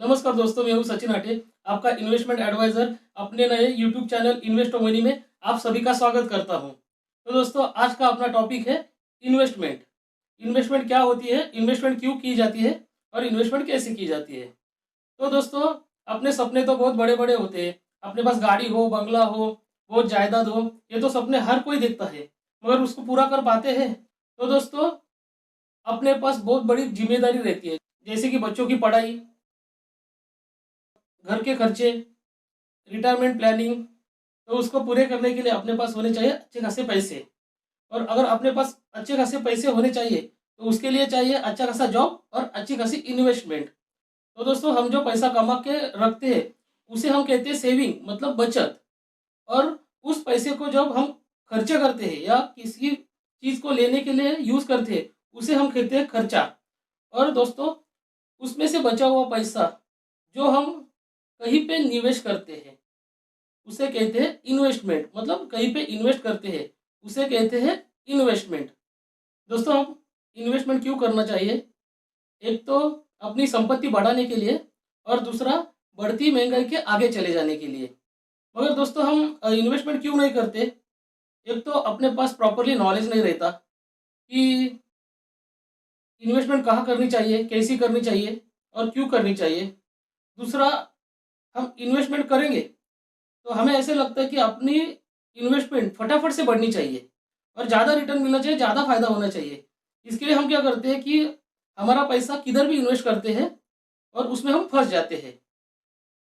नमस्कार दोस्तों, मैं हूं सचिन आटे, आपका इन्वेस्टमेंट एडवाइजर। अपने नए यूट्यूब चैनल इन्वेस्ट मनी में आप सभी का स्वागत करता हूं। तो दोस्तों, आज का अपना टॉपिक है इन्वेस्टमेंट। इन्वेस्टमेंट क्या होती है, इन्वेस्टमेंट क्यों की जाती है और इन्वेस्टमेंट कैसे की जाती है। तो दोस्तों, अपने सपने तो बहुत बड़े बड़े होते हैं। अपने पास गाड़ी हो, बंगला हो, बहुत जायदाद हो, ये तो सपने हर कोई देखता है, मगर उसको पूरा कर पाते हैं। तो दोस्तों, अपने पास बहुत बड़ी जिम्मेदारी रहती है, जैसे कि बच्चों की पढ़ाई, घर के खर्चे, रिटायरमेंट प्लानिंग। तो उसको पूरे करने के लिए अपने पास होने चाहिए अच्छे खासे पैसे। और अगर अपने पास अच्छे खासे पैसे होने चाहिए तो उसके लिए चाहिए अच्छा खासा जॉब और अच्छी खासी इन्वेस्टमेंट। तो दोस्तों, हम जो पैसा कमा के रखते हैं उसे हम कहते हैं सेविंग, मतलब बचत। और उस पैसे को जब हम खर्चे करते हैं या किसी चीज़ को लेने के लिए यूज़ करते हैं उसे हम कहते हैं खर्चा। और दोस्तों, उसमें से बचा हुआ पैसा जो हम कहीं पे निवेश करते हैं उसे कहते हैं इन्वेस्टमेंट, मतलब कहीं पे इन्वेस्ट करते हैं उसे कहते हैं इन्वेस्टमेंट। दोस्तों, हम इन्वेस्टमेंट क्यों करना चाहिए? एक तो अपनी संपत्ति बढ़ाने के लिए और दूसरा बढ़ती महंगाई के आगे चले जाने के लिए। मगर दोस्तों, हम इन्वेस्टमेंट क्यों नहीं करते? एक तो अपने पास प्रॉपरली नॉलेज नहीं रहता कि इन्वेस्टमेंट कहाँ करनी चाहिए, कैसी करनी चाहिए और क्यों करनी चाहिए। दूसरा, हम इन्वेस्टमेंट करेंगे तो हमें ऐसे लगता है कि अपनी इन्वेस्टमेंट फटाफट से बढ़नी चाहिए और ज़्यादा रिटर्न मिलना चाहिए, ज़्यादा फायदा होना चाहिए। इसके लिए हम क्या करते हैं कि हमारा पैसा किधर भी इन्वेस्ट करते हैं और उसमें हम फंस जाते हैं।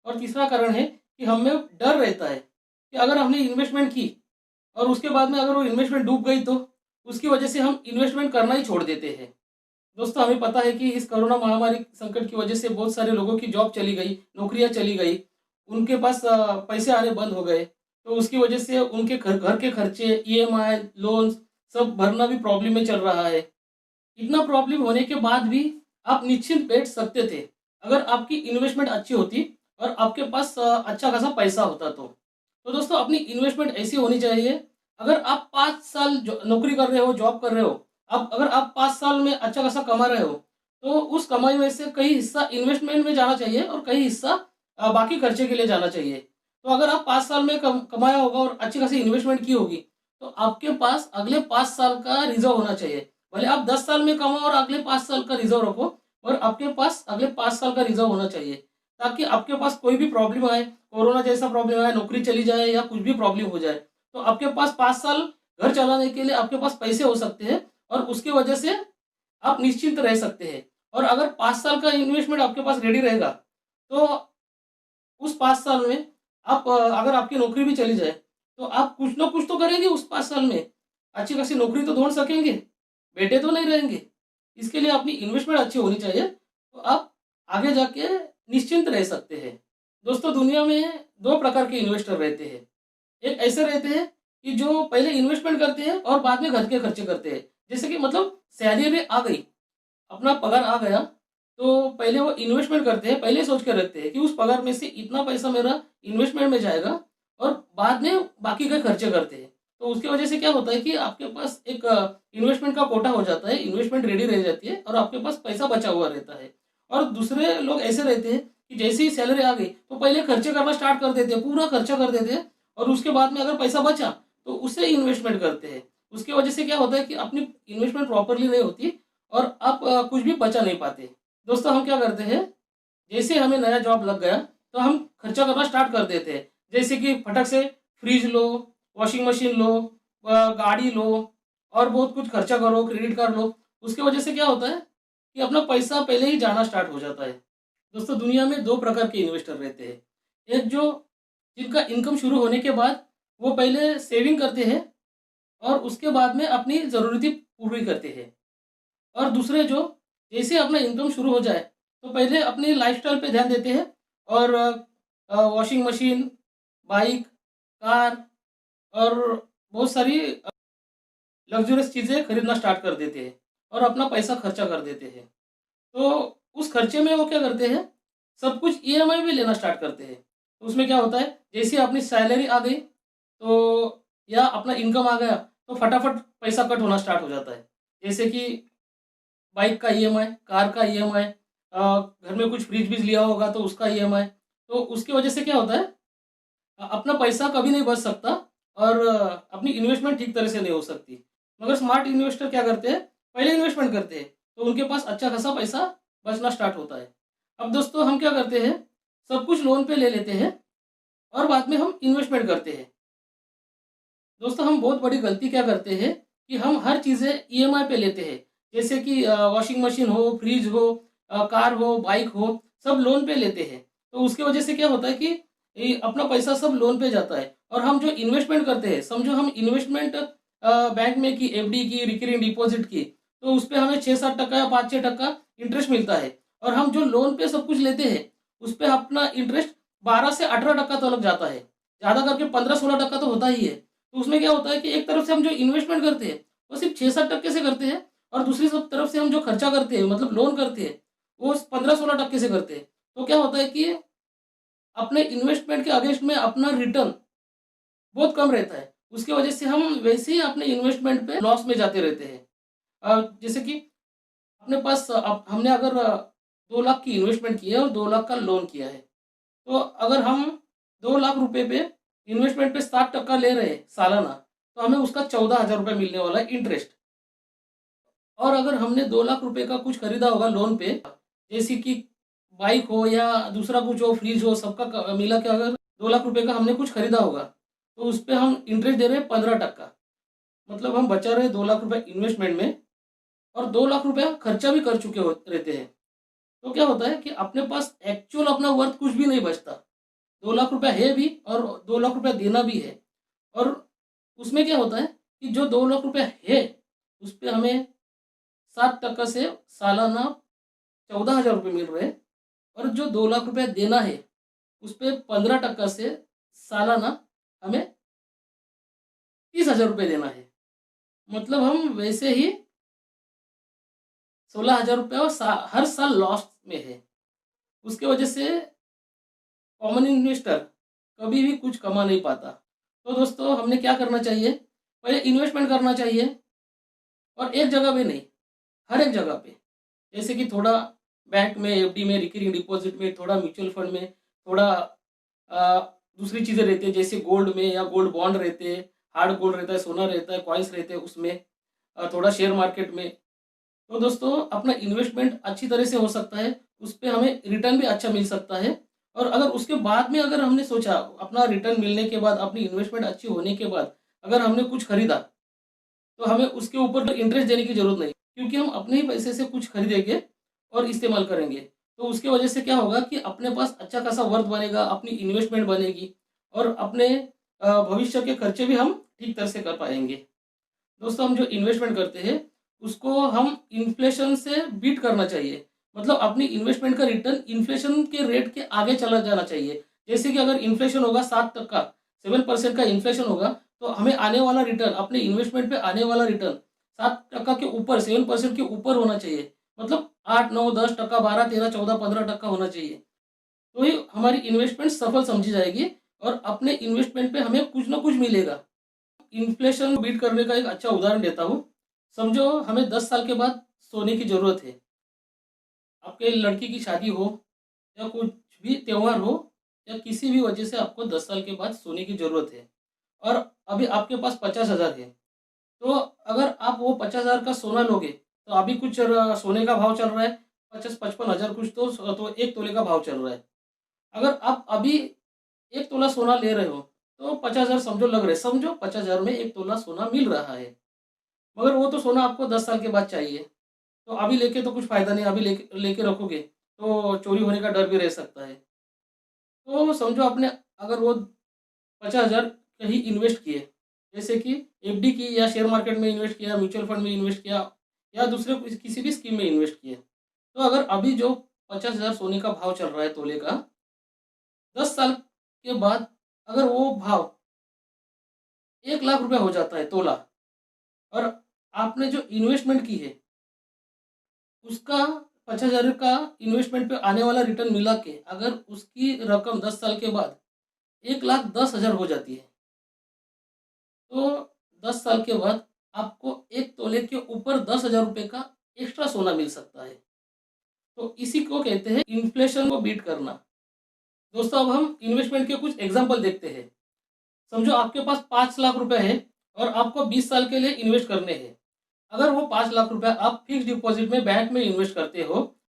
और तीसरा कारण है कि हमें डर रहता है कि अगर हमने इन्वेस्टमेंट की और उसके बाद में अगर वो इन्वेस्टमेंट डूब गई तो उसकी वजह से हम इन्वेस्टमेंट करना ही छोड़ देते हैं। दोस्तों, हमें पता है कि इस कोरोना महामारी संकट की वजह से बहुत सारे लोगों की जॉब चली गई, नौकरियां चली गई, उनके पास पैसे आने बंद हो गए। तो उसकी वजह से उनके घर के खर्चे, ईएमआई, लोन्स सब भरना भी प्रॉब्लम में चल रहा है। इतना प्रॉब्लम होने के बाद भी आप निश्चिंत बैठ सकते थे अगर आपकी इन्वेस्टमेंट अच्छी होती और आपके पास अच्छा खासा पैसा होता तो दोस्तों, अपनी इन्वेस्टमेंट ऐसी होनी चाहिए। अगर आप 5 साल नौकरी कर रहे हो, जॉब कर रहे हो, अब अगर आप 5 साल में अच्छा खासा कमा रहे हो तो उस कमाई में से कई हिस्सा इन्वेस्टमेंट में जाना चाहिए और कई हिस्सा बाकी खर्चे के लिए जाना चाहिए। तो अगर आप 5 साल में कमाया होगा और अच्छी खासी इन्वेस्टमेंट की होगी तो आपके पास अगले 5 साल का रिजर्व होना चाहिए। भले आप 10 साल में कमाओ और अगले 5 साल का रिजर्व रखो, और आपके पास अगले 5 साल का रिजर्व होना चाहिए, ताकि आपके पास कोई भी प्रॉब्लम आए, कोरोना जैसा प्रॉब्लम आए, नौकरी चली जाए या कुछ भी प्रॉब्लम हो जाए, तो आपके पास 5 साल घर चलाने के लिए आपके पास पैसे हो सकते हैं और उसकी वजह से आप निश्चिंत रह सकते हैं। और अगर 5 साल का इन्वेस्टमेंट आपके पास रेडी रहेगा तो उस 5 साल में आप अगर आपकी नौकरी भी चली जाए तो आप कुछ ना कुछ तो करेंगे उस 5 साल में, अच्छी खासी नौकरी तो ढूंढ सकेंगे, बैठे तो नहीं रहेंगे। इसके लिए अपनी इन्वेस्टमेंट अच्छी होनी चाहिए तो आप आगे जाके निश्चिंत रह सकते हैं। दोस्तों, दुनिया में दो प्रकार के इन्वेस्टर रहते हैं। एक ऐसे रहते हैं कि जो पहले इन्वेस्टमेंट करते हैं और बाद में घर के खर्चे करते हैं। जैसे कि मतलब सैलरी आ गई, अपना पगार आ गया, तो पहले वो इन्वेस्टमेंट करते हैं, पहले सोच के रखते हैं कि उस पगार में से इतना पैसा मेरा इन्वेस्टमेंट में जाएगा, और बाद में बाकी के खर्चे करते हैं। तो उसकी वजह से क्या होता है कि आपके पास एक इन्वेस्टमेंट का कोटा हो जाता है, इन्वेस्टमेंट रेडी रह जाती है और आपके पास पैसा बचा हुआ रहता है। और दूसरे लोग ऐसे रहते हैं कि जैसे ही सैलरी आ गई तो पहले खर्चे करना स्टार्ट कर देते हैं, पूरा खर्चा कर देते हैं, और उसके बाद में अगर पैसा बचा तो उससे इन्वेस्टमेंट करते हैं। उसकी वजह से क्या होता है कि अपनी इन्वेस्टमेंट प्रॉपरली नहीं होती और आप कुछ भी बचा नहीं पाते। दोस्तों, हम क्या करते हैं, जैसे हमें नया जॉब लग गया तो हम खर्चा करना स्टार्ट कर देते हैं। जैसे कि फटक से फ्रिज लो, वॉशिंग मशीन लो, गाड़ी लो, और बहुत कुछ खर्चा करो, क्रेडिट कार्ड लो। उसके वजह से क्या होता है कि अपना पैसा पहले ही जाना स्टार्ट हो जाता है। दोस्तों, दुनिया में दो प्रकार के इन्वेस्टर रहते हैं। एक जो जिनका इनकम शुरू होने के बाद वो पहले सेविंग करते हैं और उसके बाद में अपनी ज़रूरतें पूरी करते हैं। और दूसरे जो जैसे अपना इनकम शुरू हो जाए तो पहले अपनी लाइफस्टाइल पे ध्यान देते हैं और वॉशिंग मशीन, बाइक, कार और बहुत सारी लग्जरियस चीज़ें खरीदना स्टार्ट कर देते हैं और अपना पैसा खर्चा कर देते हैं। तो उस खर्चे में वो क्या करते हैं, सब कुछ ईएमआई भी लेना स्टार्ट करते हैं। तो उसमें क्या होता है, जैसे अपनी सैलरी आ गई तो या अपना इनकम आ गया तो फटाफट पैसा कट होना स्टार्ट हो जाता है। जैसे कि बाइक का ईएमआई, कार का ईएमआई, घर में कुछ फ्रिज व्रिज लिया होगा तो उसका ईएमआई। तो उसकी वजह से क्या होता है, अपना पैसा कभी नहीं बच सकता और अपनी इन्वेस्टमेंट ठीक तरह से नहीं हो सकती। मगर स्मार्ट इन्वेस्टर क्या करते हैं, पहले इन्वेस्टमेंट करते हैं तो उनके पास अच्छा खासा पैसा बचना स्टार्ट होता है। अब दोस्तों हम क्या करते हैं, सब कुछ लोन पे ले लेते हैं और बाद में हम इन्वेस्टमेंट करते हैं। दोस्तों हम बहुत बड़ी गलती क्या करते हैं कि हम हर चीज़ें ईएमआई पे लेते हैं। जैसे कि वॉशिंग मशीन हो, फ्रिज हो, कार हो, बाइक हो, सब लोन पे लेते हैं। तो उसकी वजह से क्या होता है कि अपना पैसा सब लोन पे जाता है और हम जो इन्वेस्टमेंट करते हैं, समझो हम इन्वेस्टमेंट बैंक में की, एफडी की, रिकरिंग डिपॉजिट की, तो उस पे हमें 6-7% या 5-6% इंटरेस्ट मिलता है। और हम जो लोन पे सब कुछ लेते हैं उस पे अपना इंटरेस्ट 12 से 18% तो लग जाता है। ज़्यादा करके 15-16% तो होता ही है। तो उसमें क्या होता है कि एक तरफ से हम जो इन्वेस्टमेंट करते हैं वो सिर्फ 6-7% से करते हैं और दूसरी सब तरफ से हम जो खर्चा करते हैं, मतलब लोन करते हैं, वो 15-16% से करते हैं। तो क्या होता है कि अपने इन्वेस्टमेंट के अगेंस्ट में अपना रिटर्न बहुत कम रहता है। उसकी वजह से हम वैसे ही अपने इन्वेस्टमेंट पे लॉस में जाते रहते हैं। जैसे कि अपने पास अब हमने अगर 2 लाख की इन्वेस्टमेंट की है और 2 लाख का लोन किया है, तो अगर हम 2 लाख रुपए पे इन्वेस्टमेंट पे 7% ले रहे हैं सालाना, तो हमें उसका 14,000 रुपये मिलने वाला है इंटरेस्ट। और अगर हमने 2 लाख रुपए का कुछ खरीदा होगा लोन पे, जैसे कि बाइक हो या दूसरा कुछ हो, फ्रिज हो, सबका मिला के अगर 2 लाख रुपए का हमने कुछ खरीदा होगा, तो उस पर हम इंटरेस्ट दे रहे हैं 15%। मतलब हम बचा रहे हैं 2 लाख रुपए इन्वेस्टमेंट में और 2 लाख रुपया खर्चा भी कर चुके हो रहते हैं। तो क्या होता है कि अपने पास एक्चुअल अपना वर्थ कुछ भी नहीं बचता। 2 लाख रुपया है भी और 2 लाख रुपया देना भी है। और उसमें क्या होता है कि जो 2 लाख रुपया है उस पे हमें 7% से सालाना 14,000 रुपये मिल रहे हैं और जो 2 लाख रुपया देना है उस पे 15% से सालाना हमें 30,000 रुपये देना है। मतलब हम वैसे ही 16,000 रुपये और हर साल लॉस में है। उसके वजह से कॉमन इन्वेस्टर कभी भी कुछ कमा नहीं पाता। तो दोस्तों हमने क्या करना चाहिए, पहले इन्वेस्टमेंट करना चाहिए और एक जगह पे नहीं, हर एक जगह पे। जैसे कि थोड़ा बैंक में, एफडी में, रिकरिंग डिपॉजिट में, थोड़ा म्यूचुअल फंड में, थोड़ा दूसरी चीज़ें रहती है जैसे गोल्ड में या गोल्ड बॉन्ड रहते हैं, हार्ड गोल्ड रहता है, सोना रहता है, कॉइन्स रहते हैं उसमें, थोड़ा शेयर मार्केट में। तो दोस्तों अपना इन्वेस्टमेंट अच्छी तरह से हो सकता है, उस पे हमें रिटर्न भी अच्छा मिल सकता है। और अगर उसके बाद में अगर हमने सोचा अपना रिटर्न मिलने के बाद, अपनी इन्वेस्टमेंट अच्छी होने के बाद अगर हमने कुछ खरीदा, तो हमें उसके ऊपर इंटरेस्ट देने की ज़रूरत नहीं, क्योंकि हम अपने ही पैसे से कुछ खरीदेंगे और इस्तेमाल करेंगे। तो उसकी वजह से क्या होगा कि अपने पास अच्छा खासा वर्थ बनेगा, अपनी इन्वेस्टमेंट बनेगी और अपने भविष्य के खर्चे भी हम ठीक तरह से कर पाएँगे। दोस्तों हम जो इन्वेस्टमेंट करते हैं उसको हम इन्फ्लेशन से बीट करना चाहिए। मतलब अपनी इन्वेस्टमेंट का रिटर्न इन्फ्लेशन के रेट के आगे चला जाना चाहिए। जैसे कि अगर इन्फ्लेशन होगा 7%, 7% का इन्फ्लेशन होगा, तो हमें आने वाला रिटर्न, अपने इन्वेस्टमेंट पे आने वाला रिटर्न 7% के ऊपर, 7% के ऊपर होना चाहिए। मतलब 8, 9, 10%, 12, 13, 14, 15% होना चाहिए। तो ही हमारी इन्वेस्टमेंट सफल समझी जाएगी और अपने इन्वेस्टमेंट पे हमें कुछ ना कुछ मिलेगा। इन्फ्लेशन बीट करने का एक अच्छा उदाहरण देता हूँ। समझो हमें 10 साल के बाद सोने की ज़रूरत है। आपके लड़की की शादी हो या कुछ भी त्योहार हो या किसी भी वजह से आपको 10 साल के बाद सोने की ज़रूरत है और अभी आपके पास 50,000 है। तो अगर आप वो 50,000 का सोना लोगे, तो अभी कुछ सोने का भाव चल रहा है 50-55 हज़ार कुछ, तो 1 तोले का भाव चल रहा है। अगर आप अभी 1 तोला सोना ले रहे हो, तो 50,000 समझो लग रहे, समझो 50,000 में 1 तोला सोना मिल रहा है। मगर वो तो सोना आपको 10 साल के बाद चाहिए। तो अभी लेके तो कुछ फ़ायदा नहीं, अभी लेके लेके रखोगे तो चोरी होने का डर भी रह सकता है। तो समझो आपने अगर वो 50,000 कहीं इन्वेस्ट किए, जैसे कि एफडी की या शेयर मार्केट में इन्वेस्ट किया, म्यूचुअल फंड में इन्वेस्ट किया या दूसरे किसी भी स्कीम में इन्वेस्ट किए। तो अगर अभी जो 50,000 सोने का भाव चल रहा है तोले का, 10 साल के बाद अगर वो भाव 1 लाख रुपए हो जाता है तोला और आपने जो इन्वेस्टमेंट की है उसका 50,000 का इन्वेस्टमेंट पे आने वाला रिटर्न मिला के अगर उसकी रकम 10 साल के बाद 1,10,000 हो जाती है, तो 10 साल के बाद आपको 1 तोले के ऊपर 10,000 रुपये का एक्स्ट्रा सोना मिल सकता है। तो इसी को कहते हैं इन्फ्लेशन को बीट करना। दोस्तों अब हम इन्वेस्टमेंट के कुछ एग्जाम्पल देखते हैं। समझो आपके पास 5 लाख रुपए है और आपको 20 साल के लिए इन्वेस्ट करने हैं। अगर वो 5 लाख रुपए आप फिक्स डिपॉजिट में बैंक में इन्वेस्ट करते हो,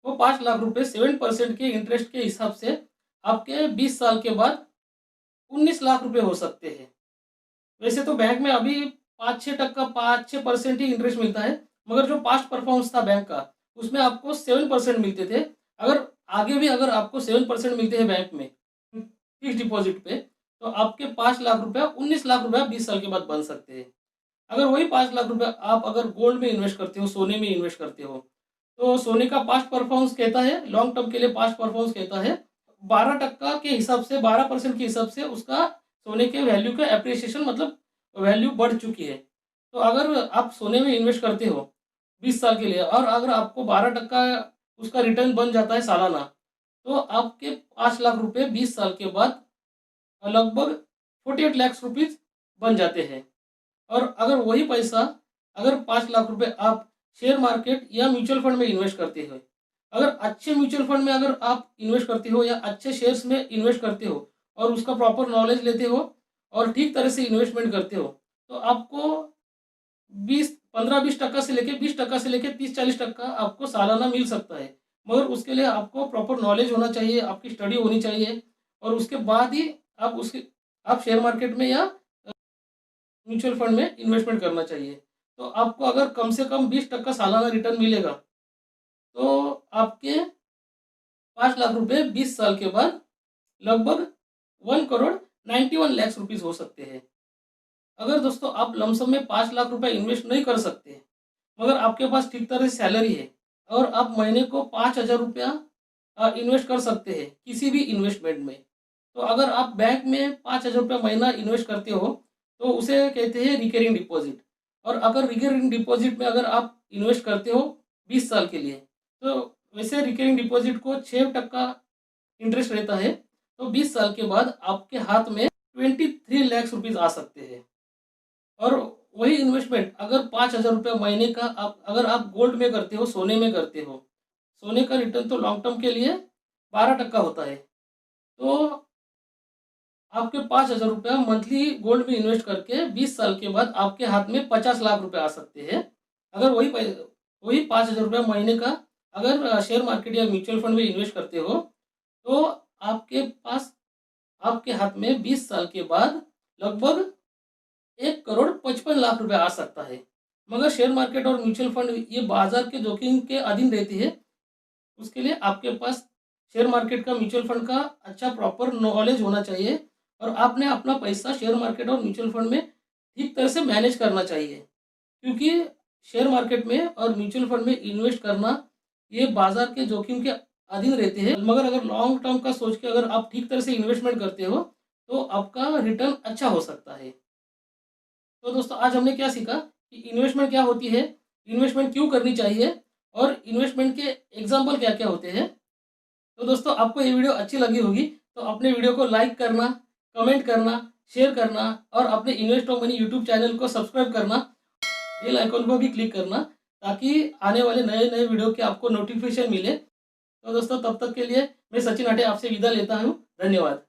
वो 5 लाख रुपए 7% के इंटरेस्ट के हिसाब से आपके 20 साल के बाद 19 लाख रुपए हो सकते हैं। वैसे तो बैंक में अभी 5-6% 5-6% ही इंटरेस्ट मिलता है, मगर जो पास्ट परफॉर्मेंस था बैंक का, उसमें आपको 7% मिलते थे। अगर आगे भी अगर आपको 7% मिलते हैं बैंक में फिक्स डिपॉजिट पे, तो आपके 5 लाख रुपया 19 लाख रुपया 20 साल के बाद बन सकते हैं। अगर वही 5 लाख रुपया आप अगर गोल्ड में इन्वेस्ट करते हो, सोने में इन्वेस्ट करते हो, तो सोने का पास्ट परफॉर्मेंस कहता है, लॉन्ग टर्म के लिए पास्ट परफॉर्मेंस कहता है 12% के हिसाब से, 12% के हिसाब से उसका सोने के वैल्यू का एप्रिसिएशन मतलब वैल्यू बढ़ चुकी है। तो अगर आप सोने में इन्वेस्ट करते हो 20 साल के लिए और अगर आपको 12% उसका रिटर्न बन जाता है सालाना, तो आपके 5 लाख रुपए 20 साल के बाद लगभग 48 लाख रुपीज बन जाते हैं। और अगर वही पैसा अगर 5 लाख रुपए आप शेयर मार्केट या म्यूचुअल फंड में इन्वेस्ट करते हो, अगर अच्छे म्यूचुअल फंड में अगर आप इन्वेस्ट करते हो या अच्छे शेयर्स में इन्वेस्ट करते हो और उसका प्रॉपर नॉलेज लेते हो और ठीक तरह से इन्वेस्टमेंट करते हो, तो आपको 15-20% से लेके 20% से लेके 30-40% आपको सालाना मिल सकता है। मगर उसके लिए आपको प्रॉपर नॉलेज होना चाहिए, आपकी स्टडी होनी चाहिए और उसके बाद ही आप शेयर मार्केट में या म्यूचुअल फंड में इन्वेस्टमेंट करना चाहिए। तो आपको अगर कम से कम 20% सालाना रिटर्न मिलेगा, तो आपके 5 लाख रुपए 20 साल के बाद लगभग 1 करोड़ 91 लाख रुपीज हो सकते हैं। अगर दोस्तों आप लमसम में 5 लाख रुपए इन्वेस्ट नहीं कर सकते, मगर आपके पास ठीक तरह से सैलरी है और आप महीने को 5,000 रुपया इन्वेस्ट कर सकते हैं किसी भी इन्वेस्टमेंट में, तो अगर आप बैंक में 5,000 रुपया महीना इन्वेस्ट करते हो, तो उसे कहते हैं रिकरिंग डिपॉजिट। और अगर रिकरिंग डिपॉजिट में अगर आप इन्वेस्ट करते हो 20 साल के लिए, तो वैसे रिकरिंग डिपॉजिट को 6% इंटरेस्ट रहता है, तो 20 साल के बाद आपके हाथ में 23 लाख रुपीज आ सकते हैं। और वही इन्वेस्टमेंट अगर 5,000 रुपया महीने का अगर आप गोल्ड में करते हो, सोने में करते हो, सोने का रिटर्न तो लॉन्ग टर्म के लिए 12% होता है। तो आपके 5,000 रुपया मंथली गोल्ड में इन्वेस्ट करके 20 साल के बाद आपके हाथ में 50 लाख रुपए आ सकते हैं। अगर वही 5,000 रुपया महीने का अगर शेयर मार्केट या म्यूचुअल फंड में इन्वेस्ट करते हो, तो आपके पास आपके हाथ में 20 साल के बाद लगभग 1 करोड़ 55 लाख रुपए आ सकता है। मगर शेयर मार्केट और म्यूचुअल फंड ये बाजार के जोखिम के अधीन रहती है। उसके लिए आपके पास शेयर मार्केट का, म्यूचुअल फंड का अच्छा प्रॉपर नॉलेज होना चाहिए और आपने अपना पैसा शेयर मार्केट और म्यूचुअल फंड में ठीक तरह से मैनेज करना चाहिए। क्योंकि शेयर मार्केट में और म्यूचुअल फंड में इन्वेस्ट करना ये बाजार के जोखिम के अधीन रहते हैं, मगर अगर लॉन्ग टर्म का सोच के अगर आप ठीक तरह से इन्वेस्टमेंट करते हो, तो आपका रिटर्न अच्छा हो सकता है। तो दोस्तों आज हमने क्या सीखा कि इन्वेस्टमेंट क्या होती है, इन्वेस्टमेंट क्यों करनी चाहिए और इन्वेस्टमेंट के एग्जाम्पल क्या क्या होते हैं। तो दोस्तों आपको ये वीडियो अच्छी लगी होगी, तो अपने वीडियो को लाइक करना, कमेंट करना, शेयर करना और अपने invest of money YouTube channel को सब्सक्राइब करना, बेल आइकन को भी क्लिक करना, ताकि आने वाले नए नए वीडियो के आपको नोटिफिकेशन मिले। तो दोस्तों तब तक के लिए मैं सचिन अटे आपसे विदा लेता हूँ। धन्यवाद।